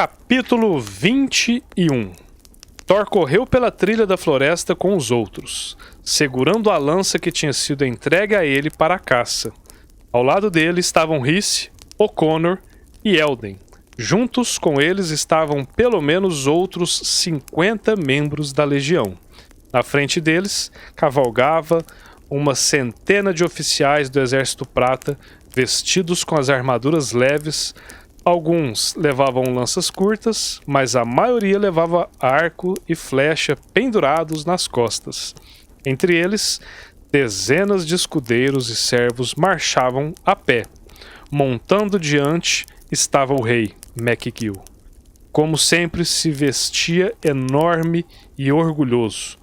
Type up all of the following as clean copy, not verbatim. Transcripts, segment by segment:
Capítulo 21. Thor correu pela trilha da floresta com os outros, segurando a lança que tinha sido entregue a ele para a caça. Ao lado dele estavam Rhys, O'Connor e Elden. Juntos com eles estavam pelo menos outros 50 membros da legião. Na frente deles, cavalgava uma centena de oficiais do Exército Prata, vestidos com as armaduras leves. Alguns levavam lanças curtas, mas a maioria levava arco e flecha pendurados nas costas. Entre eles, dezenas de escudeiros e servos marchavam a pé. Montando diante estava o rei, Mek'gil. Como sempre, se vestia enorme e orgulhoso,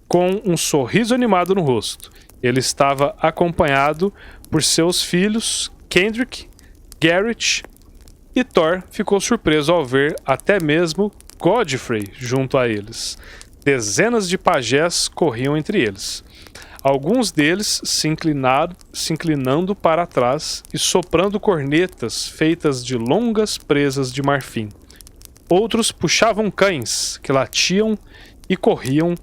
com um sorriso animado no rosto. Ele estava acompanhado por seus filhos, Kendrick, Garrett, e Thor ficou surpreso ao ver até mesmo Godfrey junto a eles. Dezenas de pajés corriam entre eles. Alguns deles se inclinando para trás e soprando cornetas feitas de longas presas de marfim. Outros puxavam cães que latiam e corriam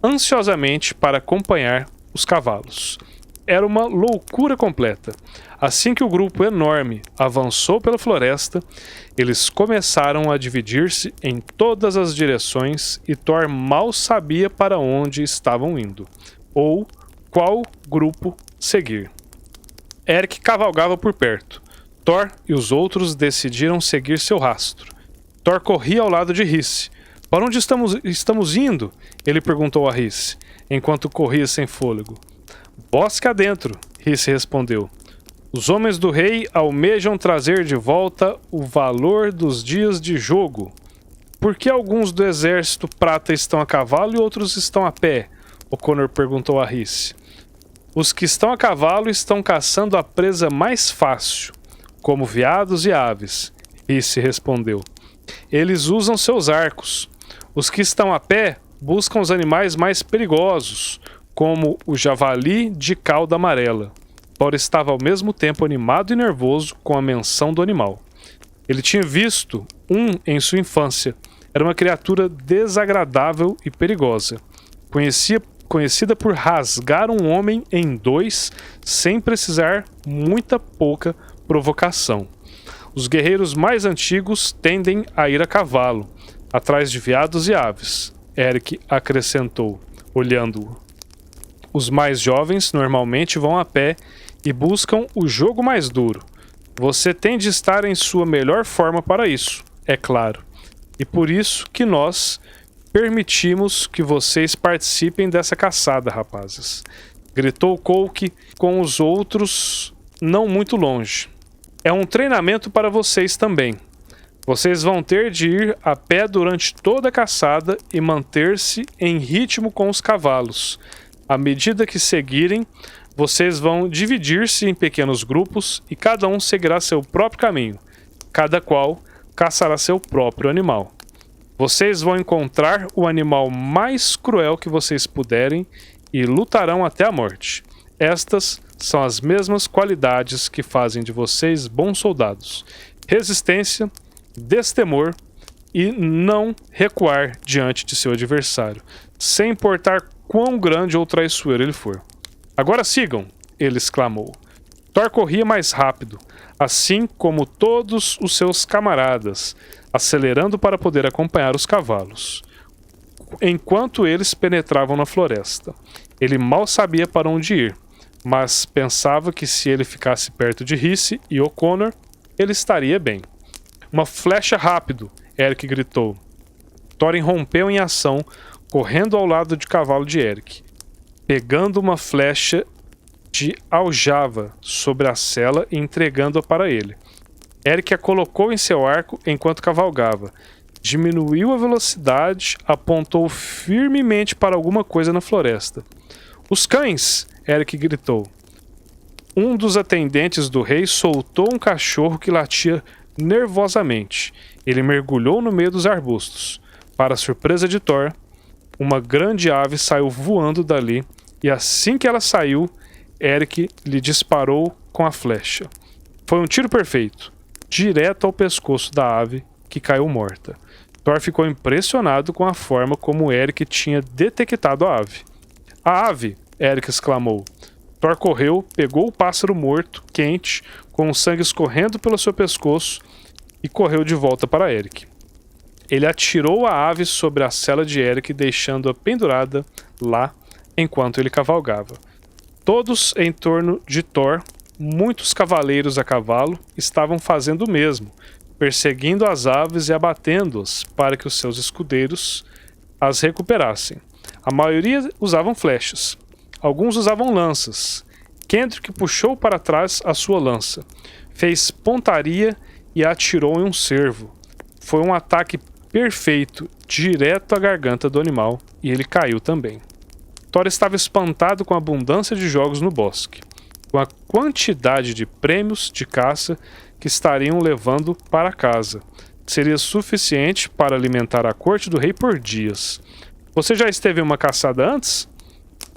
ansiosamente para acompanhar os cavalos. Era uma loucura completa. Assim que o grupo enorme avançou pela floresta, eles começaram a dividir-se em todas as direções e Thor mal sabia para onde estavam indo, ou qual grupo seguir. Eric cavalgava por perto. Thor e os outros decidiram seguir seu rastro. Thor corria ao lado de Rhys. "Para onde estamos indo?" ele perguntou a Rhys, enquanto corria sem fôlego. "Bosque adentro", Rhys respondeu. "Os homens do rei almejam trazer de volta o valor dos dias de jogo." "Por que alguns do exército prata estão a cavalo e outros estão a pé?" O'Connor perguntou a Rhys. "Os que estão a cavalo estão caçando a presa mais fácil, como veados e aves", Rhys respondeu. "Eles usam seus arcos. Os que estão a pé buscam os animais mais perigosos, como o javali de cauda amarela." Thor estava ao mesmo tempo animado e nervoso com a menção do animal. Ele tinha visto um em sua infância. Era uma criatura desagradável e perigosa. Conhecida por rasgar um homem em dois sem precisar muita pouca provocação. Os guerreiros mais antigos tendem a ir a cavalo, atrás de veados e aves, Eric acrescentou, olhando-o. Os mais jovens normalmente vão a pé e buscam o jogo mais duro. Você tem de estar em sua melhor forma para isso, é claro. E por isso que nós permitimos que vocês participem dessa caçada, rapazes. Gritou Coke com os outros não muito longe. É um treinamento para vocês também. Vocês vão ter de ir a pé durante toda a caçada e manter-se em ritmo com os cavalos. À medida que seguirem, vocês vão dividir-se em pequenos grupos e cada um seguirá seu próprio caminho. Cada qual caçará seu próprio animal. Vocês vão encontrar o animal mais cruel que vocês puderem e lutarão até a morte. Estas são as mesmas qualidades que fazem de vocês bons soldados: resistência, destemor e não recuar diante de seu adversário, sem importar quão grande ou traiçoeiro ele for. "Agora sigam!" ele exclamou. Thor corria mais rápido, assim como todos os seus camaradas, acelerando para poder acompanhar os cavalos, enquanto eles penetravam na floresta. Ele mal sabia para onde ir, mas pensava que se ele ficasse perto de Rhys e O'Connor, ele estaria bem. "Uma flecha rápido!" Eric gritou. Thor irrompeu em ação, correndo ao lado de cavalo de Eric, pegando uma flecha de aljava sobre a sela e entregando-a para ele. Eric a colocou em seu arco enquanto cavalgava. Diminuiu a velocidade, apontou firmemente para alguma coisa na floresta. "Os cães!" Eric gritou. Um dos atendentes do rei soltou um cachorro que latia nervosamente. Ele mergulhou no meio dos arbustos. Para a surpresa de Thor, uma grande ave saiu voando dali e assim que ela saiu, Eric lhe disparou com a flecha. Foi um tiro perfeito, direto ao pescoço da ave, que caiu morta. Thor ficou impressionado com a forma como Eric tinha detectado a ave. A ave! Eric exclamou. Thor correu, pegou o pássaro morto, quente, com o sangue escorrendo pelo seu pescoço e correu de volta para Eric. Ele atirou a ave sobre a sela de Eric, deixando-a pendurada lá enquanto ele cavalgava. Todos em torno de Thor, muitos cavaleiros a cavalo, estavam fazendo o mesmo, perseguindo as aves e abatendo-as para que os seus escudeiros as recuperassem. A maioria usavam flechas. Alguns usavam lanças. Kendrick puxou para trás a sua lança, fez pontaria e atirou em um cervo. Foi um ataque perfeito, direto à garganta do animal, e ele caiu também. Thor estava espantado com a abundância de jogos no bosque, com a quantidade de prêmios de caça que estariam levando para casa. Seria suficiente para alimentar a corte do rei por dias. Você já esteve em uma caçada antes?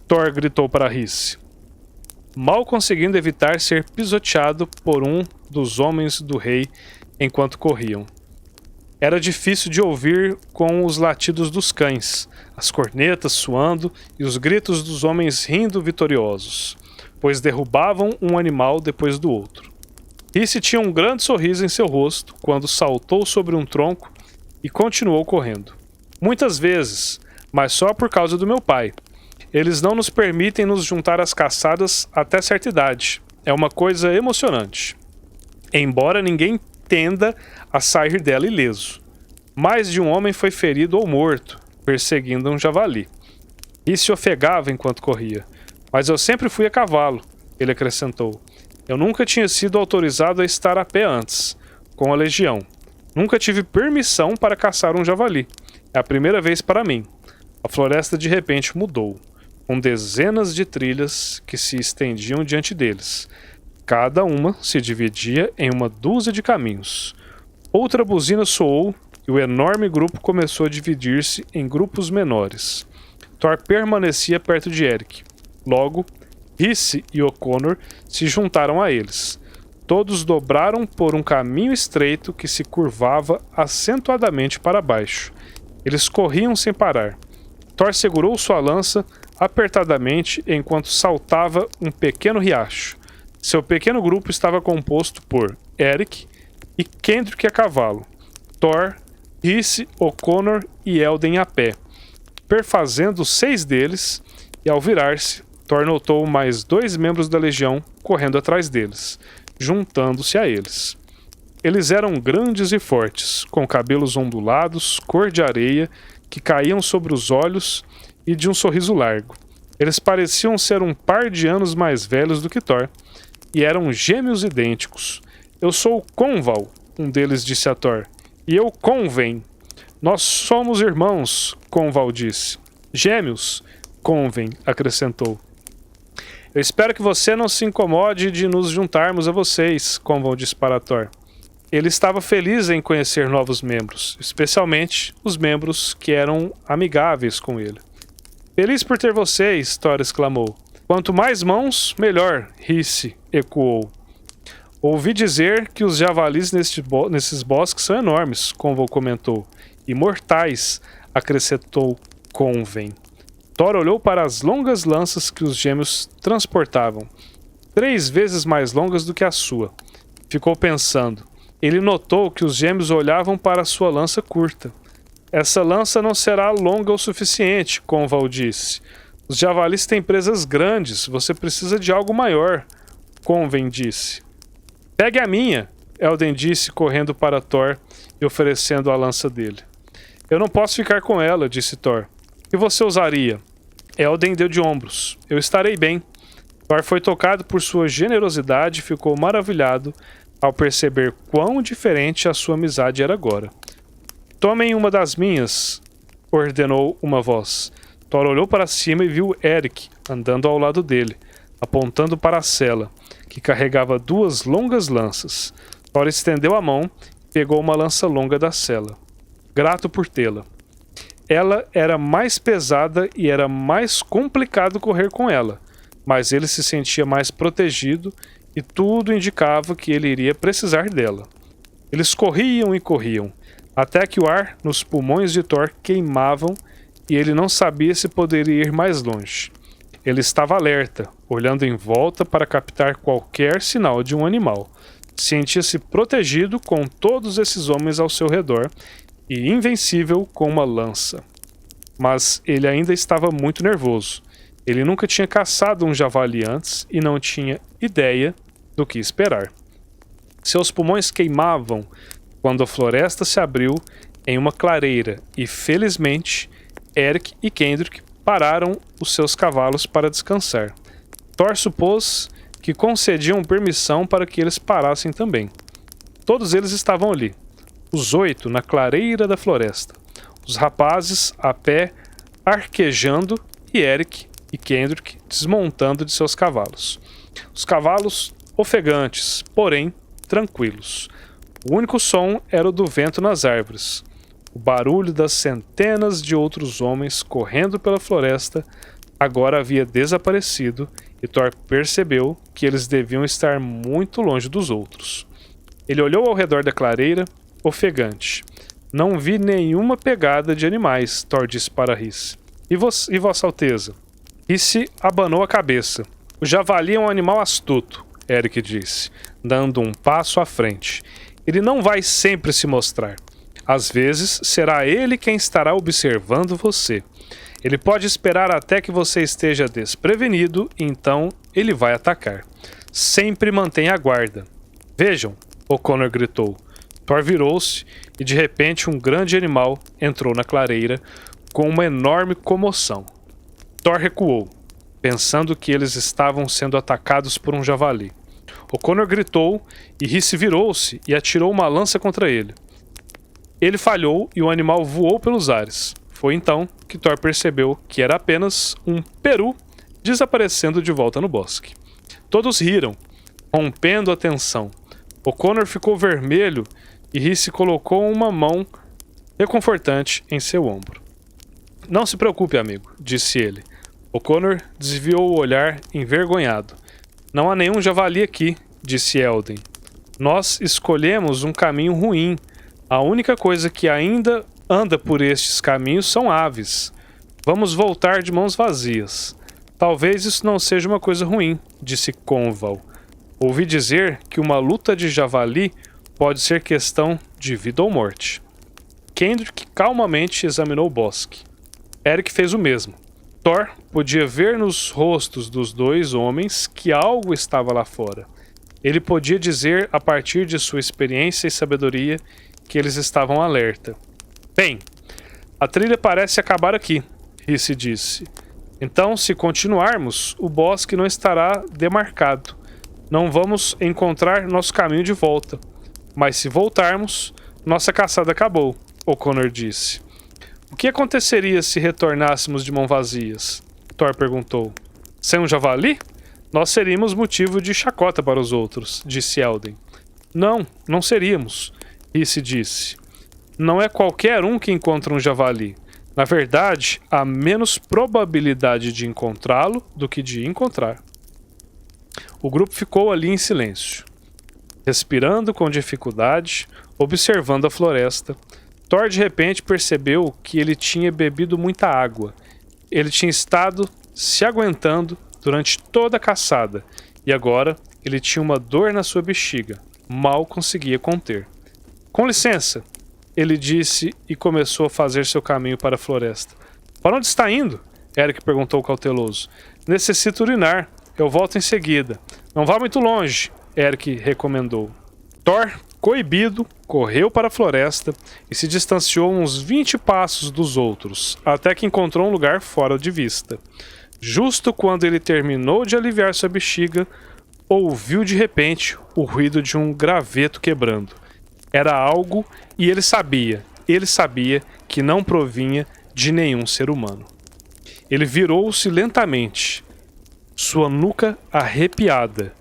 Thor gritou para Rhys, mal conseguindo evitar ser pisoteado por um dos homens do rei enquanto corriam. Era difícil de ouvir com os latidos dos cães, as cornetas suando e os gritos dos homens rindo vitoriosos, pois derrubavam um animal depois do outro. Rhys tinha um grande sorriso em seu rosto quando saltou sobre um tronco e continuou correndo. Muitas vezes, mas só por causa do meu pai. Eles não nos permitem nos juntar às caçadas até certa idade. É uma coisa emocionante. Embora ninguém tenda a sair dela ileso. Mais de um homem foi ferido ou morto, perseguindo um javali. E se ofegava enquanto corria. Mas eu sempre fui a cavalo, ele acrescentou. Eu nunca tinha sido autorizado a estar a pé antes, com a legião. Nunca tive permissão para caçar um javali. É a primeira vez para mim. A floresta de repente mudou, com dezenas de trilhas que se estendiam diante deles. Cada uma se dividia em uma dúzia de caminhos. Outra buzina soou e o enorme grupo começou a dividir-se em grupos menores. Thor permanecia perto de Eric. Logo, Rhys e O'Connor se juntaram a eles. Todos dobraram por um caminho estreito que se curvava acentuadamente para baixo. Eles corriam sem parar. Thor segurou sua lança apertadamente enquanto saltava um pequeno riacho. Seu pequeno grupo estava composto por Eric e Kendrick a cavalo, Thor, Rhys, O'Connor e Elden a pé, perfazendo 6 deles, e ao virar-se, Thor notou mais 2 membros da legião correndo atrás deles, juntando-se a eles. Eles eram grandes e fortes, com cabelos ondulados, cor de areia, que caíam sobre os olhos e de um sorriso largo. Eles pareciam ser um par de anos mais velhos do que Thor, e eram gêmeos idênticos. Eu sou Conval, um deles disse a Thor, e eu Conven. Nós somos irmãos, Conval disse. Gêmeos, Conven acrescentou. Eu espero que você não se incomode de nos juntarmos a vocês, Conval disse para Thor. Ele estava feliz em conhecer novos membros, especialmente os membros que eram amigáveis com ele. Feliz por ter vocês, Thor exclamou. Quanto mais mãos, melhor, Rhys ecoou. Ouvi dizer que os javalis nesses bosques são enormes, Conval comentou. E mortais, acrescentou Conven. Thor olhou para as longas lanças que os gêmeos transportavam, 3 vezes mais longas do que a sua. Ficou pensando. Ele notou que os gêmeos olhavam para sua lança curta. Essa lança não será longa o suficiente, Conval disse. Os javalis têm presas grandes, você precisa de algo maior, Conven disse. Pegue a minha, Elden disse, correndo para Thor e oferecendo a lança dele. Eu não posso ficar com ela, disse Thor. O que você usaria? Elden deu de ombros. Eu estarei bem. Thor foi tocado por sua generosidade e ficou maravilhado ao perceber quão diferente a sua amizade era agora. Tomem uma das minhas, ordenou uma voz. Thor olhou para cima e viu Eric andando ao lado dele, apontando para a sela, que carregava 2 longas lanças. Thor estendeu a mão e pegou uma lança longa da sela, grato por tê-la. Ela era mais pesada e era mais complicado correr com ela, mas ele se sentia mais protegido e tudo indicava que ele iria precisar dela. Eles corriam e corriam. até que o ar nos pulmões de Thor queimavam e ele não sabia se poderia ir mais longe. Ele estava alerta, olhando em volta para captar qualquer sinal de um animal. Sentia-se protegido com todos esses homens ao seu redor e invencível com uma lança. Mas ele ainda estava muito nervoso. Ele nunca tinha caçado um javali antes e não tinha ideia do que esperar. Seus pulmões queimavam quando a floresta se abriu em uma clareira e, felizmente, Eric e Kendrick pararam os seus cavalos para descansar. Thor supôs que concediam permissão para que eles parassem também. Todos eles estavam ali, os 8 na clareira da floresta, os rapazes a pé arquejando e Eric e Kendrick desmontando de seus cavalos. Os cavalos ofegantes, porém tranquilos. O único som era o do vento nas árvores. O barulho das centenas de outros homens correndo pela floresta agora havia desaparecido e Thor percebeu que eles deviam estar muito longe dos outros. Ele olhou ao redor da clareira, ofegante. Não vi nenhuma pegada de animais, Thor disse para Rhys. E Vossa Alteza? Rhys abanou a cabeça. O javali é um animal astuto, Eric disse, dando um passo à frente. Ele não vai sempre se mostrar. Às vezes, será ele quem estará observando você. Ele pode esperar até que você esteja desprevenido, então ele vai atacar. Sempre mantenha a guarda. Vejam, O'Connor gritou. Thor virou-se e de repente um grande animal entrou na clareira com uma enorme comoção. Thor recuou, pensando que eles estavam sendo atacados por um javali. O'Connor gritou e Rhys virou-se e atirou uma lança contra ele. Ele falhou e o animal voou pelos ares. Foi então que Thor percebeu que era apenas um peru desaparecendo de volta no bosque. Todos riram, rompendo a tensão. O'Connor ficou vermelho e Rhys colocou uma mão reconfortante em seu ombro. Não se preocupe, amigo, disse ele. O'Connor desviou o olhar envergonhado. Não há nenhum javali aqui, disse Elden. Nós escolhemos um caminho ruim. A única coisa que ainda anda por estes caminhos são aves. Vamos voltar de mãos vazias. Talvez isso não seja uma coisa ruim, disse Conval. Ouvi dizer que uma luta de javali pode ser questão de vida ou morte. Kendrick calmamente examinou o bosque. Eric fez o mesmo. Thor podia ver nos rostos dos dois homens que algo estava lá fora. Ele podia dizer, a partir de sua experiência e sabedoria, que eles estavam alerta. Bem, a trilha parece acabar aqui, Rhys disse. Então, se continuarmos, o bosque não estará demarcado. Não vamos encontrar nosso caminho de volta. Mas se voltarmos, nossa caçada acabou, O'Connor disse. O que aconteceria se retornássemos de mãos vazias? Thor perguntou. Sem um javali? Nós seríamos motivo de chacota para os outros, disse Elden. Não, não seríamos, Rhys disse. Não é qualquer um que encontra um javali. Na verdade, há menos probabilidade de encontrá-lo do que de encontrar. O grupo ficou ali em silêncio, respirando com dificuldade, observando a floresta. Thor de repente percebeu que ele tinha bebido muita água. Ele tinha estado se aguentando durante toda a caçada e agora ele tinha uma dor na sua bexiga. Mal conseguia conter. Com licença, ele disse e começou a fazer seu caminho para a floresta. Para onde está indo? Eric perguntou cauteloso. Necessito urinar. Eu volto em seguida. Não vá muito longe, Eric recomendou. Thor, coibido, correu para a floresta e se distanciou uns 20 passos dos outros, até que encontrou um lugar fora de vista. Justo quando ele terminou de aliviar sua bexiga, ouviu de repente o ruído de um graveto quebrando. Era algo e ele sabia que não provinha de nenhum ser humano. Ele virou-se lentamente, sua nuca arrepiada.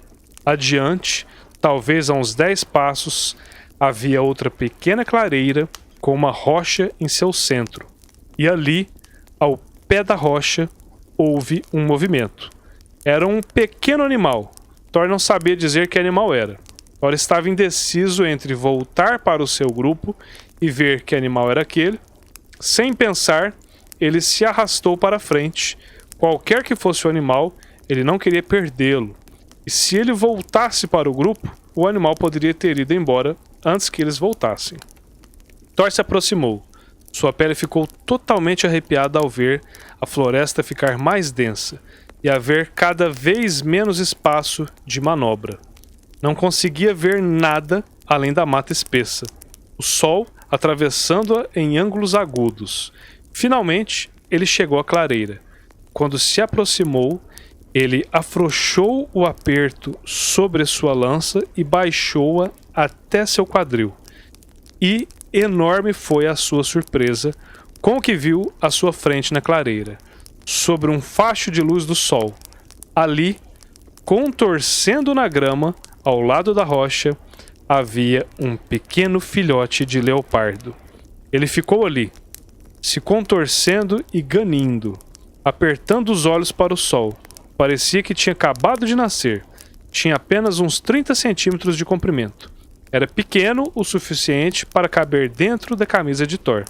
Adiante, talvez a uns 10 passos, havia outra pequena clareira com uma rocha em seu centro. E ali, ao pé da rocha, houve um movimento. Era um pequeno animal. Thor não sabia dizer que animal era. Thor estava indeciso entre voltar para o seu grupo e ver que animal era aquele, sem pensar, ele se arrastou para frente. Qualquer que fosse o animal, ele não queria perdê-lo. E se ele voltasse para o grupo, o animal poderia ter ido embora antes que eles voltassem. Thor se aproximou. Sua pele ficou totalmente arrepiada ao ver a floresta ficar mais densa e haver cada vez menos espaço de manobra. Não conseguia ver nada além da mata espessa, o sol atravessando-a em ângulos agudos. Finalmente, ele chegou à clareira. Quando se aproximou, ele afrouxou o aperto sobre sua lança e baixou-a até seu quadril. E enorme foi a sua surpresa com o que viu à sua frente na clareira, sobre um facho de luz do sol. Ali, contorcendo na grama, ao lado da rocha, havia um pequeno filhote de leopardo. Ele ficou ali, se contorcendo e ganindo, apertando os olhos para o sol. Parecia que tinha acabado de nascer. Tinha apenas uns 30 centímetros de comprimento. Era pequeno o suficiente para caber dentro da camisa de Thor.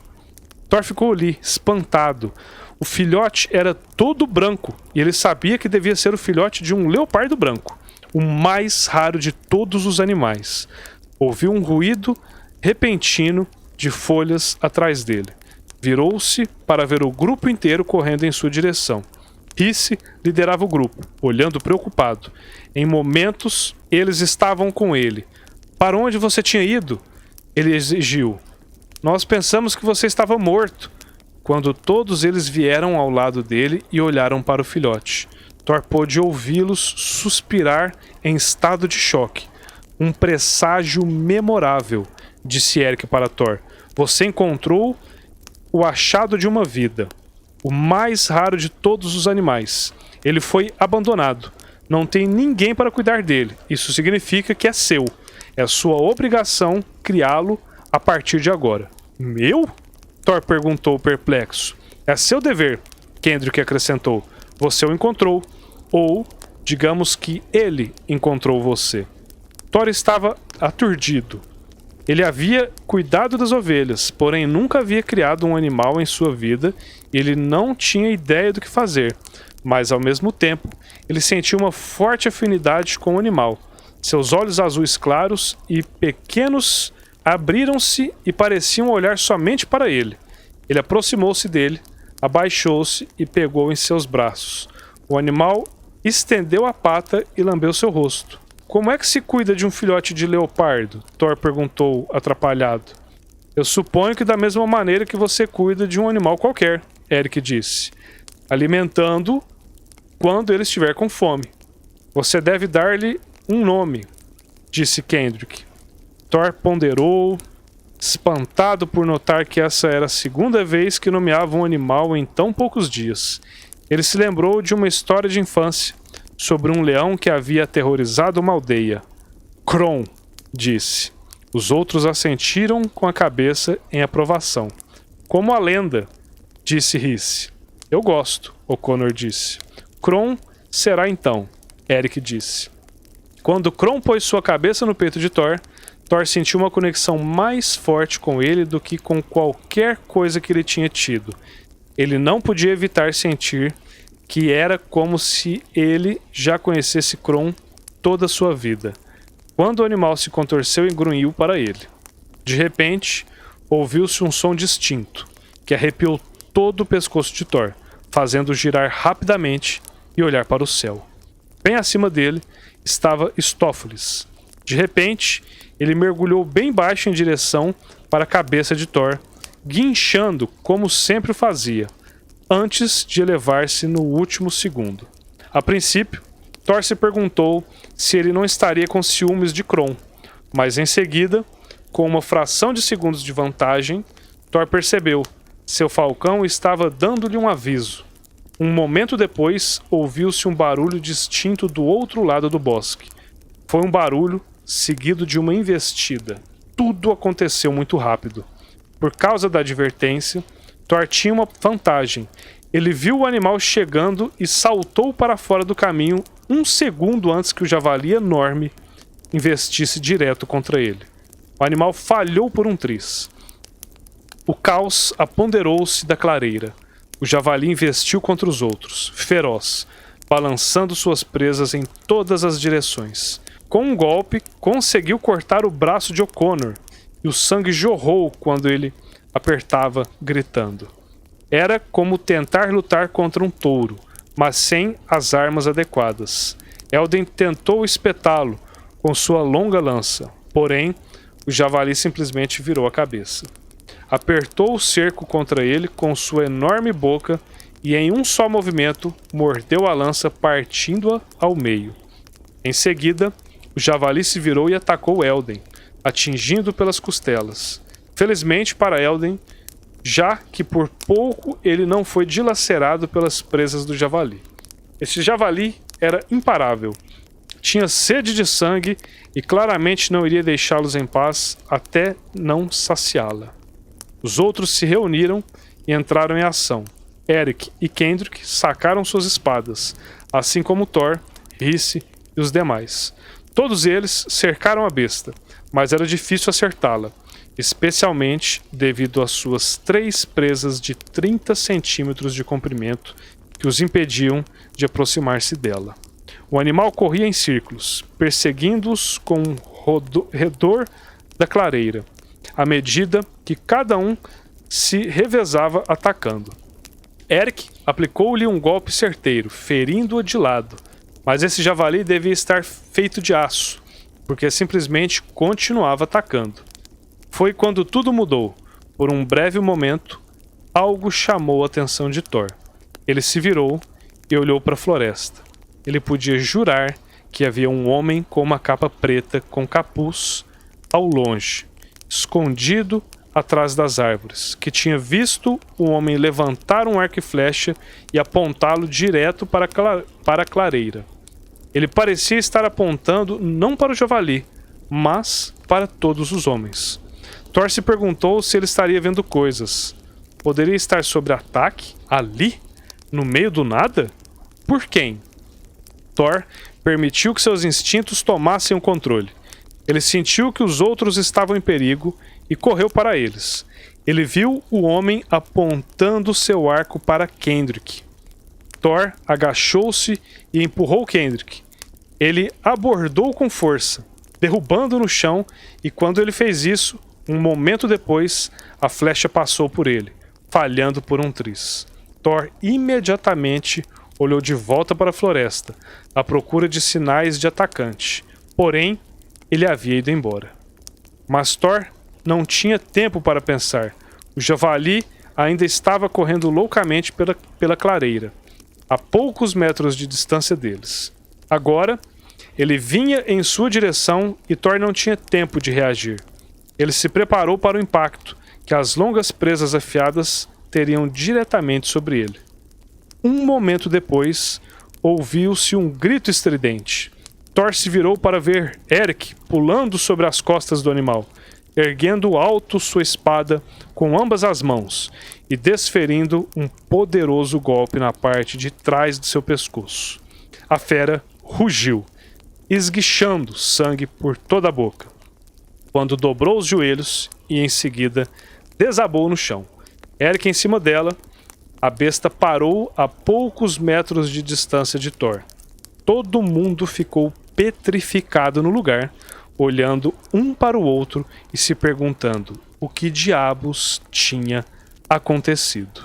Thor ficou ali, espantado. O filhote era todo branco e ele sabia que devia ser o filhote de um leopardo branco, o mais raro de todos os animais. Ouviu um ruído repentino de folhas atrás dele. Virou-se para ver o grupo inteiro correndo em sua direção. Risse liderava o grupo, olhando preocupado. Em momentos, eles estavam com ele. Para onde você tinha ido? Ele exigiu. Nós pensamos que você estava morto. Quando todos eles vieram ao lado dele e olharam para o filhote, Thor pôde ouvi-los suspirar em estado de choque. Um presságio memorável, disse Eric para Thor. Você encontrou o achado de uma vida, o mais raro de todos os animais. Ele foi abandonado. Não tem ninguém para cuidar dele. Isso significa que é seu. É sua obrigação criá-lo a partir de agora. Meu? Thor perguntou perplexo. É seu dever, Kendrick acrescentou. Você o encontrou. Ou, digamos que ele encontrou você. Thor estava aturdido. Ele havia cuidado das ovelhas, porém nunca havia criado um animal em sua vida e ele não tinha ideia do que fazer. Mas, ao mesmo tempo, ele sentia uma forte afinidade com o animal. Seus olhos azuis claros e pequenos abriram-se e pareciam olhar somente para ele. Ele aproximou-se dele, abaixou-se e pegou em seus braços. O animal estendeu a pata e lambeu seu rosto. Como é que se cuida de um filhote de leopardo? Thor perguntou, atrapalhado. Eu suponho que da mesma maneira que você cuida de um animal qualquer, Eric disse. Alimentando-o quando ele estiver com fome. Você deve dar-lhe um nome, disse Kendrick. Thor ponderou, espantado por notar que essa era a segunda vez que nomeava um animal em tão poucos dias. Ele se lembrou de uma história de infância sobre um leão que havia aterrorizado uma aldeia. Kron, disse. Os outros assentiram com a cabeça em aprovação. Como a lenda, disse Rhys. Eu gosto, O'Connor disse. Kron será então, Eric disse. Quando Kron pôs sua cabeça no peito de Thor, Thor sentiu uma conexão mais forte com ele do que com qualquer coisa que ele tinha tido. Ele não podia evitar sentir que era como se ele já conhecesse Kron toda a sua vida. Quando o animal se contorceu e grunhiu para ele. De repente, ouviu-se um som distinto, que arrepiou todo o pescoço de Thor, fazendo-o girar rapidamente e olhar para o céu. Bem acima dele estava Stófeles. De repente, ele mergulhou bem baixo em direção para a cabeça de Thor, guinchando como sempre o fazia, antes de elevar-se no último segundo. A princípio, Thor se perguntou se ele não estaria com ciúmes de Kron, mas em seguida, com uma fração de segundos de vantagem, Thor percebeu. Seu falcão estava dando-lhe um aviso. Um momento depois, ouviu-se um barulho distinto do outro lado do bosque. Foi um barulho seguido de uma investida. Tudo aconteceu muito rápido. Por causa da advertência, Thor tinha uma vantagem. Ele viu o animal chegando e saltou para fora do caminho um segundo antes que o javali enorme investisse direto contra ele. O animal falhou por um triz. O caos apoderou-se da clareira. O javali investiu contra os outros, feroz, balançando suas presas em todas as direções. Com um golpe, conseguiu cortar o braço de O'Connor, e o sangue jorrou quando ele apertava, gritando. Era como tentar lutar contra um touro, mas sem as armas adequadas. Elden tentou espetá-lo com sua longa lança, porém, o javali simplesmente virou a cabeça. Apertou o cerco contra ele com sua enorme boca e, em um só movimento, mordeu a lança, partindo-a ao meio. Em seguida, o javali se virou e atacou Elden, atingindo pelas costelas. Felizmente para Elden, já que por pouco ele não foi dilacerado pelas presas do javali. Este javali era imparável. Tinha sede de sangue e claramente não iria deixá-los em paz até não saciá-la. Os outros se reuniram e entraram em ação. Eric e Kendrick sacaram suas espadas, assim como Thor, Rhys e os demais. Todos eles cercaram a besta, mas era difícil acertá-la, especialmente devido às suas 3 presas de 30 centímetros de comprimento que os impediam de aproximar-se dela. O animal corria em círculos, perseguindo-os com um redor da clareira, à medida que cada um se revezava atacando. Eric aplicou-lhe um golpe certeiro, ferindo-o de lado, mas esse javali devia estar feito de aço, porque simplesmente continuava atacando. Foi quando tudo mudou. Por um breve momento, algo chamou a atenção de Thor. Ele se virou e olhou para a floresta. Ele podia jurar que havia um homem com uma capa preta com capuz ao longe, escondido atrás das árvores, que tinha visto o homem levantar um arco e flecha e apontá-lo direto para a clareira. Ele parecia estar apontando não para o javali, mas para todos os homens. Thor se perguntou se ele estaria vendo coisas. Poderia estar sob ataque? Ali? No meio do nada? Por quem? Thor permitiu que seus instintos tomassem o controle. Ele sentiu que os outros estavam em perigo e correu para eles. Ele viu o homem apontando seu arco para Kendrick. Thor agachou-se e empurrou Kendrick. Ele abordou com força, derrubando-o no chão, e quando ele fez isso, um momento depois, a flecha passou por ele, falhando por um triz. Thor imediatamente olhou de volta para a floresta, à procura de sinais de atacante. Porém, ele havia ido embora. Mas Thor não tinha tempo para pensar. O javali ainda estava correndo loucamente pela clareira, a poucos metros de distância deles. Agora, ele vinha em sua direção e Thor não tinha tempo de reagir. Ele se preparou para o impacto que as longas presas afiadas teriam diretamente sobre ele. Um momento depois, ouviu-se um grito estridente. Thor se virou para ver Eric pulando sobre as costas do animal, erguendo alto sua espada com ambas as mãos e desferindo um poderoso golpe na parte de trás de seu pescoço. A fera rugiu, esguichando sangue por toda a boca, quando dobrou os joelhos e em seguida desabou no chão. Eric em cima dela, a besta parou a poucos metros de distância de Thor. Todo mundo ficou petrificado no lugar, olhando um para o outro e se perguntando o que diabos tinha acontecido.